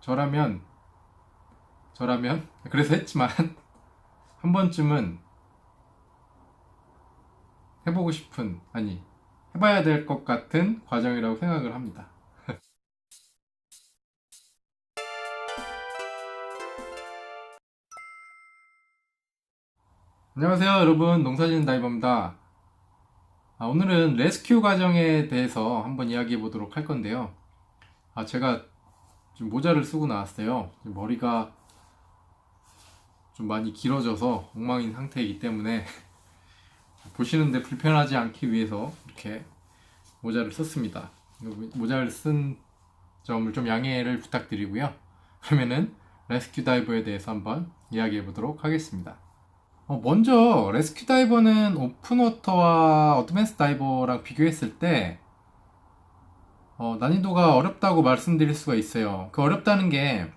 저라면 그래서 했지만 한 번쯤은 해보고 싶은, 아니, 해봐야 될 것 같은 과정이라고 생각을 합니다. 안녕하세요, 여러분. 농사짓는 다이버입니다. 오늘은 레스큐 과정에 대해서 한번 이야기해 보도록 할 건데요. 제가 좀 모자를 쓰고 나왔어요. 머리가 좀 많이 길어져서 엉망인 상태이기 때문에 보시는데 불편하지 않기 위해서 이렇게 모자를 썼습니다. 모자를 쓴 점을 좀 양해를 부탁드리고요. 그러면은 레스큐 다이버에 대해서 한번 이야기해 보도록 하겠습니다. 먼저 레스큐 다이버는 오픈워터와 어드밴스 다이버랑 비교했을 때 난이도가 어렵다고 말씀드릴 수가 있어요. 그 어렵다는 게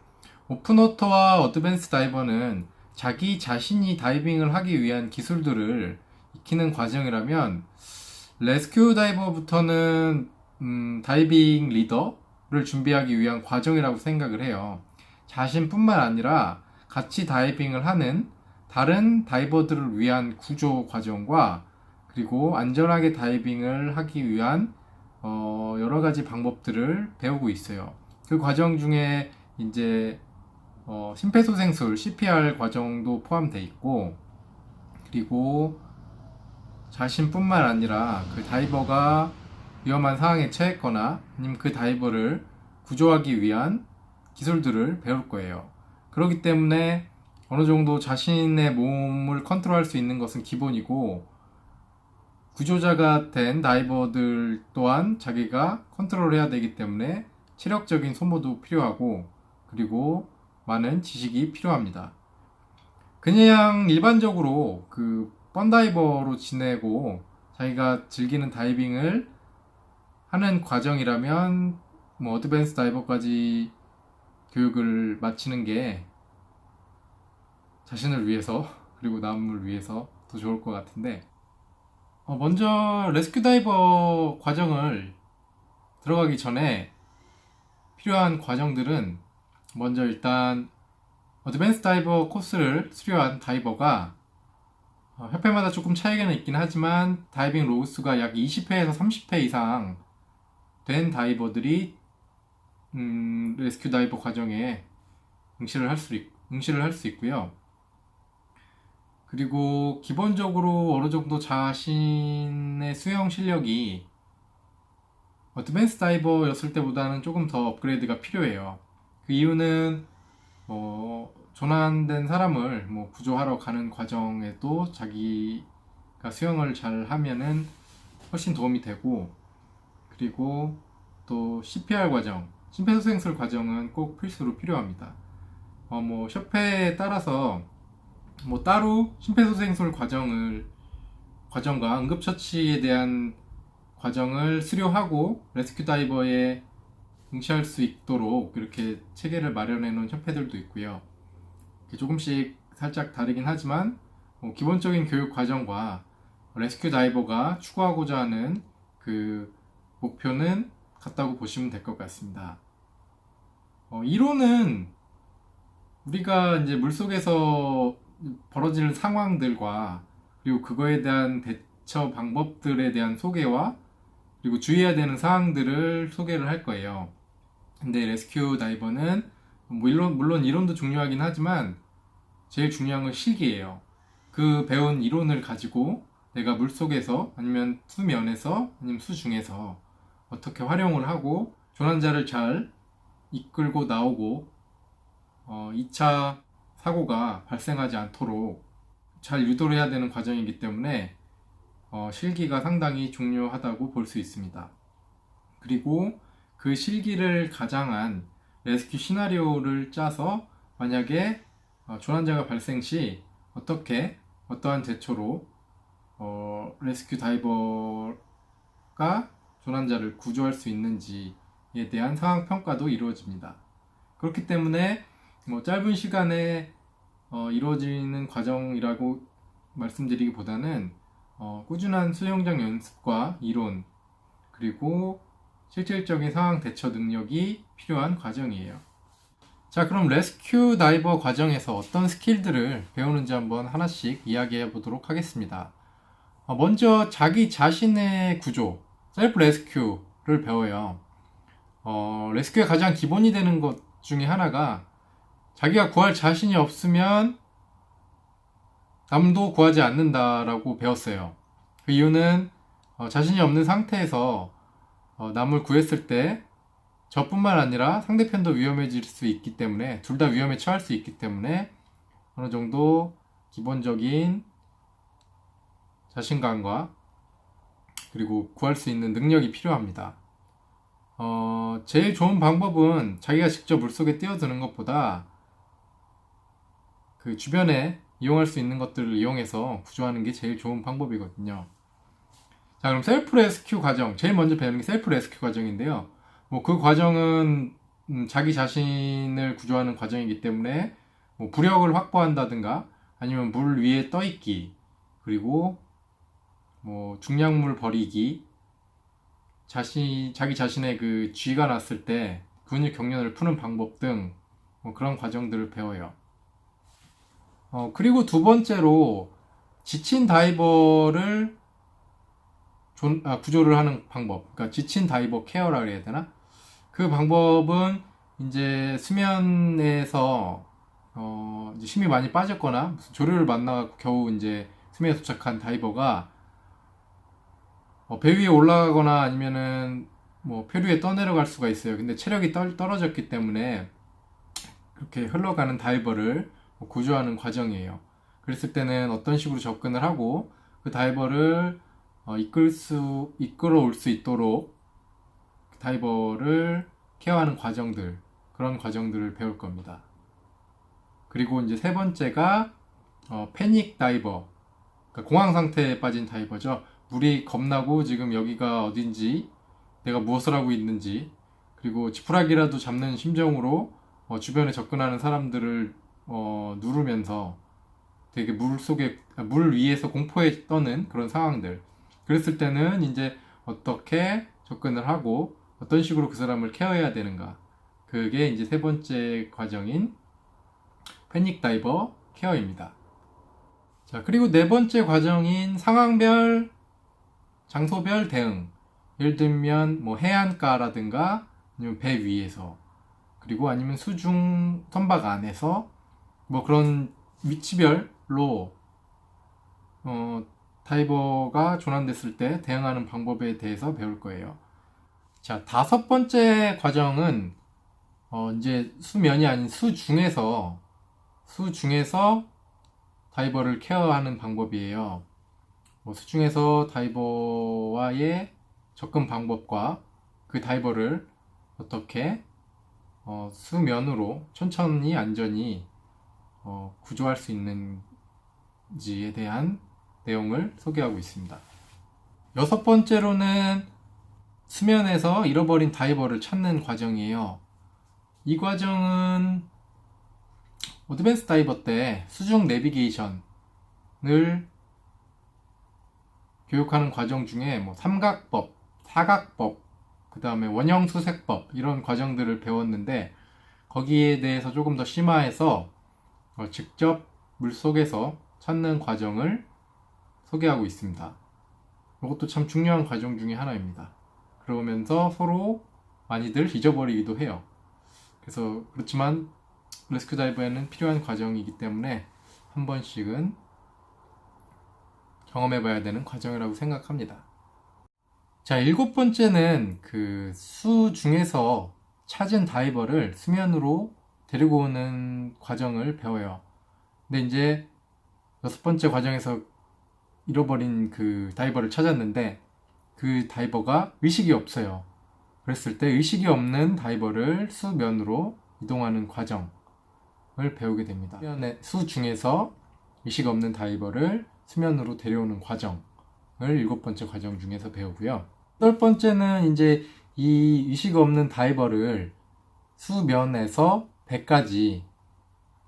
오픈워터와 어드밴스 다이버는 자기 자신이 다이빙을 하기 위한 기술들을 익히는 과정이라면 레스큐 다이버부터는 다이빙 리더를 준비하기 위한 과정이라고 생각을 해요. 자신뿐만 아니라 같이 다이빙을 하는 다른 다이버들을 위한 구조 과정과 그리고 안전하게 다이빙을 하기 위한 여러 가지 방법들을 배우고 있어요. 그 과정 중에 이제 심폐소생술 CPR 과정도 포함되어 있고, 그리고 자신뿐만 아니라 그 다이버가 위험한 상황에 처했거나 아니면 그 다이버를 구조하기 위한 기술들을 배울 거예요. 그렇기 때문에 어느 정도 자신의 몸을 컨트롤할 수 있는 것은 기본이고, 구조자가 된 다이버들 또한 자기가 컨트롤해야 되기 때문에 체력적인 소모도 필요하고, 그리고 많은 지식이 필요합니다. 그냥 일반적으로 그 펀다이버로 지내고 자기가 즐기는 다이빙을 하는 과정이라면 어드밴스 다이버까지 교육을 마치는 게 자신을 위해서 그리고 남을 위해서 더 좋을 것 같은데, 먼저 레스큐 다이버 과정을 들어가기 전에 필요한 과정들은, 먼저 일단 어드밴스 다이버 코스를 수료한 다이버가 협회마다 조금 차이가 있긴 하지만 다이빙 로우 수가 약 20회에서 30회 이상 된 다이버들이 레스큐 다이버 과정에 응시를 할 수 있고요. 그리고 기본적으로 어느 정도 자신의 수영 실력이 어드밴스 다이버였을 때보다는 조금 더 업그레이드가 필요해요. 그 이유는 조난된 사람을 구조하러 가는 과정에도 자기가 수영을 잘 하면은 훨씬 도움이 되고, 그리고 또 CPR 과정, 심폐소생술 과정은 꼭 필수로 필요합니다. 협회에 따라서 따로 심폐소생술 과정과 응급처치에 대한 과정을 수료하고 레스큐 다이버에 응시할 수 있도록 이렇게 체계를 마련해 놓은 협회들도 있고요. 조금씩 살짝 다르긴 하지만 기본적인 교육 과정과 레스큐 다이버가 추구하고자 하는 그 목표는 같다고 보시면 될 것 같습니다. 이론은 우리가 이제 물속에서 벌어지는 상황들과 그리고 그거에 대한 대처 방법들에 대한 소개와 그리고 주의해야 되는 사항들을 소개를 할 거예요. 근데 레스큐 다이버는 물론 이론도 중요하긴 하지만 제일 중요한 건 실기예요. 그 배운 이론을 가지고 내가 물속에서 아니면 수면에서 아니면 수중에서 어떻게 활용을 하고 조난자를 잘 이끌고 나오고 2차 사고가 발생하지 않도록 잘 유도를 해야 되는 과정이기 때문에 실기가 상당히 중요하다고 볼 수 있습니다. 그리고 그 실기를 가장한 레스큐 시나리오를 짜서 만약에 조난자가 발생 시 어떠한 대처로 레스큐 다이버가 조난자를 구조할 수 있는지에 대한 상황 평가도 이루어집니다. 그렇기 때문에 짧은 시간에 이루어지는 과정이라고 말씀드리기보다는 꾸준한 수영장 연습과 이론, 그리고 실질적인 상황 대처 능력이 필요한 과정이에요. 자, 그럼 레스큐 다이버 과정에서 어떤 스킬들을 배우는지 한번 하나씩 이야기해 보도록 하겠습니다. 먼저 자기 자신의 구조, 셀프 레스큐를 배워요. 레스큐의 가장 기본이 되는 것 중에 하나가 자기가 구할 자신이 없으면 남도 구하지 않는다라고 배웠어요. 그 이유는 자신이 없는 상태에서 남을 구했을 때 저뿐만 아니라 상대편도 위험해질 수 있기 때문에 둘 다 위험에 처할 수 있기 때문에 어느 정도 기본적인 자신감과 그리고 구할 수 있는 능력이 필요합니다. 제일 좋은 방법은 자기가 직접 물속에 뛰어드는 것보다 그 주변에 이용할 수 있는 것들을 이용해서 구조하는 게 제일 좋은 방법이거든요. 자, 그럼 셀프 레스큐 과정, 제일 먼저 배우는 게 셀프 레스큐 과정인데요. 뭐 그 과정은 자기 자신을 구조하는 과정이기 때문에 뭐 부력을 확보한다든가 아니면 물 위에 떠있기, 그리고 뭐 중량물 버리기, 자기 자신의 그 쥐가 났을 때 근육 경련을 푸는 방법 등 뭐 그런 과정들을 배워요. 그리고 두 번째로 지친 다이버를 구조를 하는 방법, 그러니까 지친 다이버 케어라 그래야 되나? 그 방법은 이제 수면에서 이제 힘이 많이 빠졌거나 무슨 조류를 만나고 겨우 이제 수면에 도착한 다이버가 배 위에 올라가거나 아니면은 뭐 표류에 떠내려갈 수가 있어요. 근데 체력이 떨어졌기 때문에 그렇게 흘러가는 다이버를 구조하는 과정이에요. 그랬을 때는 어떤 식으로 접근을 하고 그 다이버를 이끌어올 수 있도록 다이버를 케어하는 과정들, 그런 과정들을 배울 겁니다. 그리고 이제 세 번째가 패닉 다이버, 그러니까 공황 상태에 빠진 다이버죠. 물이 겁나고 지금 여기가 어딘지, 내가 무엇을 하고 있는지, 그리고 지푸라기라도 잡는 심정으로 주변에 접근하는 사람들을 누르면서 되게 물 위에서 공포에 떠는 그런 상황들. 그랬을 때는 이제 어떻게 접근을 하고 어떤 식으로 그 사람을 케어해야 되는가. 그게 이제 세 번째 과정인 패닉 다이버 케어입니다. 자, 그리고 네 번째 과정인 상황별, 장소별 대응. 예를 들면 뭐 해안가라든가 아니면 배 위에서, 그리고 아니면 수중 선박 안에서 뭐 그런 위치별로 다이버가 조난됐을 때 대응하는 방법에 대해서 배울 거예요. 자, 다섯 번째 과정은 이제 수면이 아닌 수중에서 다이버를 케어하는 방법이에요. 수중에서 다이버와의 접근 방법과 그 다이버를 어떻게 수면으로 천천히 안전히 구조할 수 있는지에 대한 내용을 소개하고 있습니다. 여섯 번째로는 수면에서 잃어버린 다이버를 찾는 과정이에요. 이 과정은 어드밴스 다이버 때 수중 내비게이션을 교육하는 과정 중에 뭐 삼각법, 사각법, 그 다음에 원형 수색법 이런 과정들을 배웠는데 거기에 대해서 조금 더 심화해서 직접 물속에서 찾는 과정을 소개하고 있습니다. 이것도 참 중요한 과정 중에 하나입니다. 그러면서 서로 많이들 잊어버리기도 해요. 그래서 그렇지만 레스큐 다이버에는 필요한 과정이기 때문에 한 번씩은 경험해봐야 되는 과정이라고 생각합니다. 자, 일곱 번째는 그 수중에서 찾은 다이버를 수면으로 데리고 오는 과정을 배워요. 근데 이제 여섯 번째 과정에서 잃어버린 그 다이버를 찾았는데 그 다이버가 의식이 없어요. 그랬을 때 의식이 없는 다이버를 수면으로 이동하는 과정을 배우게 됩니다. 수중에서 의식 없는 다이버를 수면으로 데려오는 과정을 일곱 번째 과정 중에서 배우고요. 여덟 번째는 이제 이 의식 없는 다이버를 수면에서 배까지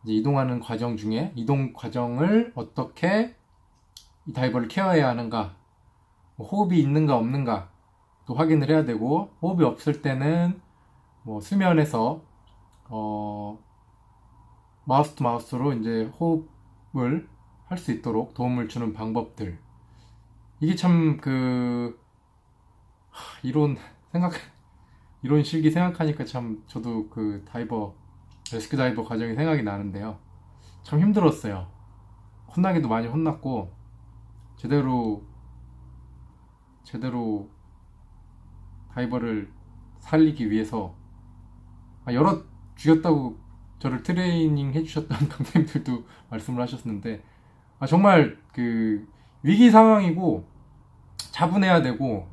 이동하는 과정 중에 이동 과정을 어떻게 이 다이버를 케어해야 하는가, 호흡이 있는가 없는가 또 확인을 해야 되고, 호흡이 없을 때는 뭐 수면에서 마우스 투 마우스로 이제 호흡을 할 수 있도록 도움을 주는 방법들. 이게 참 이론 생각 이론 실기 생각하니까 참 저도 그 레스큐 다이버 과정이 생각이 나는데요. 참 힘들었어요. 혼나기도 많이 혼났고 제대로 다이버를 살리기 위해서 여러 죽였다고 저를 트레이닝 해주셨던 강사님들도 말씀을 하셨는데 정말 위기 상황이고 차분해야 되고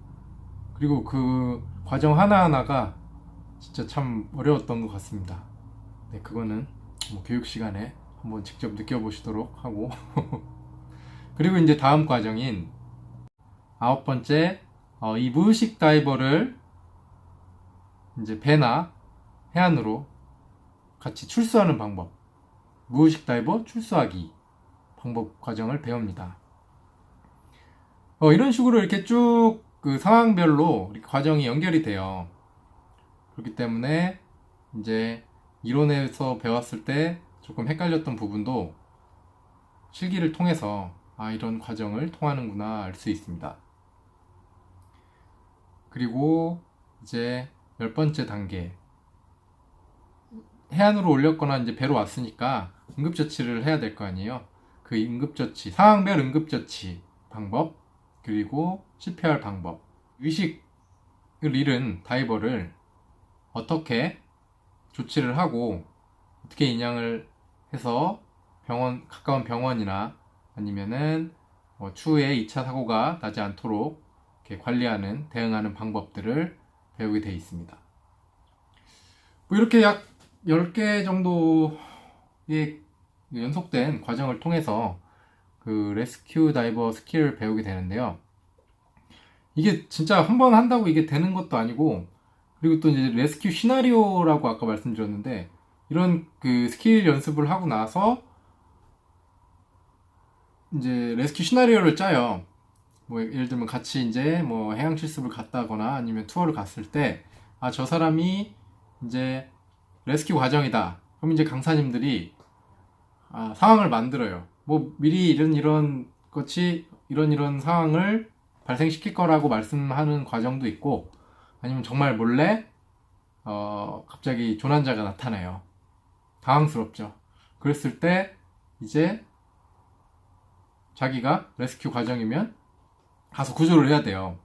그리고 그 과정 하나하나가 진짜 참 어려웠던 것 같습니다. 네, 그거는 교육 시간에 한번 직접 느껴보시도록 하고 그리고 이제 다음 과정인 9번째 이 무의식 다이버를 이제 배나 해안으로 같이 출수하는 방법, 무의식 다이버 출수하기 방법 과정을 배웁니다. 이런 식으로 이렇게 쭉 그 상황별로 이렇게 과정이 연결이 돼요. 그렇기 때문에 이제 이론에서 배웠을 때 조금 헷갈렸던 부분도 실기를 통해서 이런 과정을 통하는구나 알 수 있습니다. 그리고 이제 10번째 단계, 해안으로 올렸거나 이제 배로 왔으니까 응급처치를 해야 될 거 아니에요. 그 응급처치, 상황별 응급처치 방법, 그리고 CPR 방법. 의식을 잃은 다이버를 어떻게 조치를 하고 어떻게 인양을 해서 가까운 병원이나 아니면은 추후에 2차 사고가 나지 않도록 이렇게 관리하는, 대응하는 방법들을 배우게 되어 있습니다. 이렇게 약 10개 정도의 연속된 과정을 통해서 그 레스큐 다이버 스킬을 배우게 되는데요. 이게 진짜 한 번 한다고 이게 되는 것도 아니고, 그리고 또 이제 레스큐 시나리오라고 아까 말씀드렸는데, 이런 그 스킬 연습을 하고 나서 이제 레스큐 시나리오를 짜요. 예를 들면 같이 이제 해양 실습을 갔다거나 아니면 투어를 갔을 때, 저 사람이 이제 레스큐 과정이다. 그럼 이제 강사님들이 상황을 만들어요. 미리 이런 상황을 발생시킬 거라고 말씀하는 과정도 있고, 아니면 정말 몰래 갑자기 조난자가 나타나요. 당황스럽죠. 그랬을 때 이제 자기가 레스큐 과정이면 가서 구조를 해야 돼요.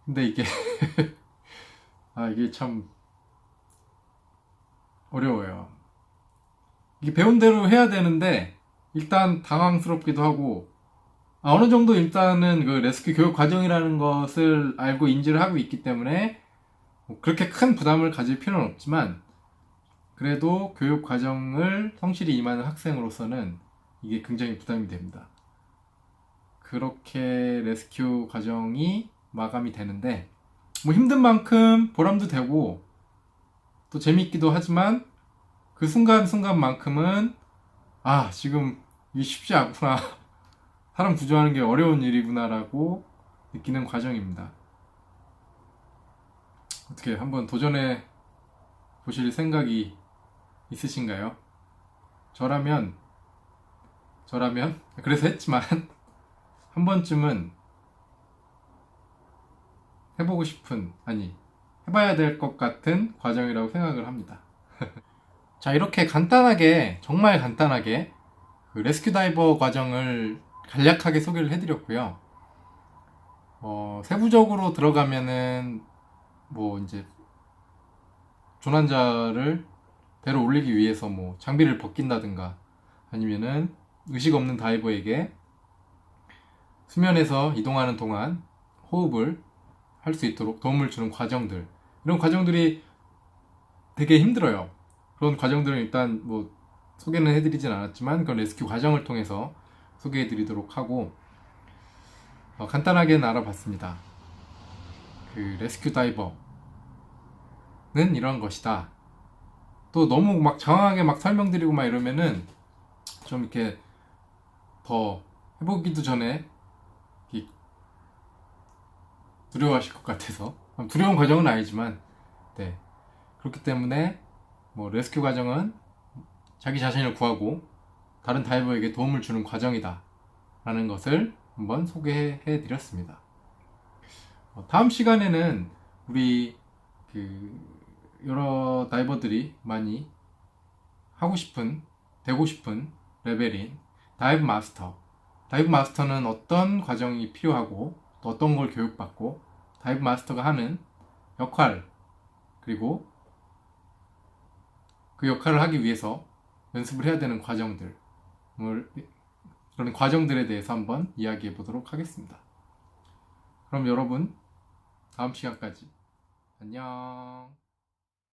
근데 이게 이게 참 어려워요. 이게 배운 대로 해야 되는데 일단 당황스럽기도 하고 어느 정도 일단은 그 레스큐 교육 과정이라는 것을 알고 인지를 하고 있기 때문에 그렇게 큰 부담을 가질 필요는 없지만 그래도 교육 과정을 성실히 임하는 학생으로서는 이게 굉장히 부담이 됩니다. 그렇게 레스큐 과정이 마감이 되는데 힘든 만큼 보람도 되고 또 재밌기도 하지만 그 순간순간만큼은 지금 이게 쉽지 않구나. 사람 구조하는 게 어려운 일이구나 라고 느끼는 과정입니다. 어떻게 한번 도전해 보실 생각이 있으신가요? 저라면 그래서 했지만 한 번쯤은 해보고 싶은, 해봐야 될 것 같은 과정이라고 생각을 합니다. 자, 이렇게 정말 간단하게 그 레스큐 다이버 과정을 간략하게 소개를 해드렸고요. 세부적으로 들어가면은 이제 조난자를 배로 올리기 위해서 장비를 벗긴다든가 아니면은 의식 없는 다이버에게 수면에서 이동하는 동안 호흡을 할 수 있도록 도움을 주는 과정들, 이런 과정들이 되게 힘들어요. 그런 과정들은 일단 소개는 해드리진 않았지만 그런 레스큐 과정을 통해서 소개해드리도록 하고 간단하게는 알아봤습니다. 그 레스큐 다이버는 이런 것이다. 또 너무 장황하게 설명드리고 이러면은 좀 이렇게 더 해보기도 전에 두려워하실 것 같아서, 두려운 과정은 아니지만 그렇기 때문에 레스큐 과정은 자기 자신을 구하고 다른 다이버에게 도움을 주는 과정이다 라는 것을 한번 소개해 드렸습니다. 다음 시간에는 우리 여러 다이버들이 많이 하고 싶은, 되고 싶은 레벨인 다이브 마스터. 다이브 마스터는 어떤 과정이 필요하고 또 어떤 걸 교육받고 다이브 마스터가 하는 역할, 그리고 그 역할을 하기 위해서 연습을 해야 되는 과정들, 그런 과정들에 대해서 한번 이야기해 보도록 하겠습니다. 그럼 여러분, 다음 시간까지 안녕.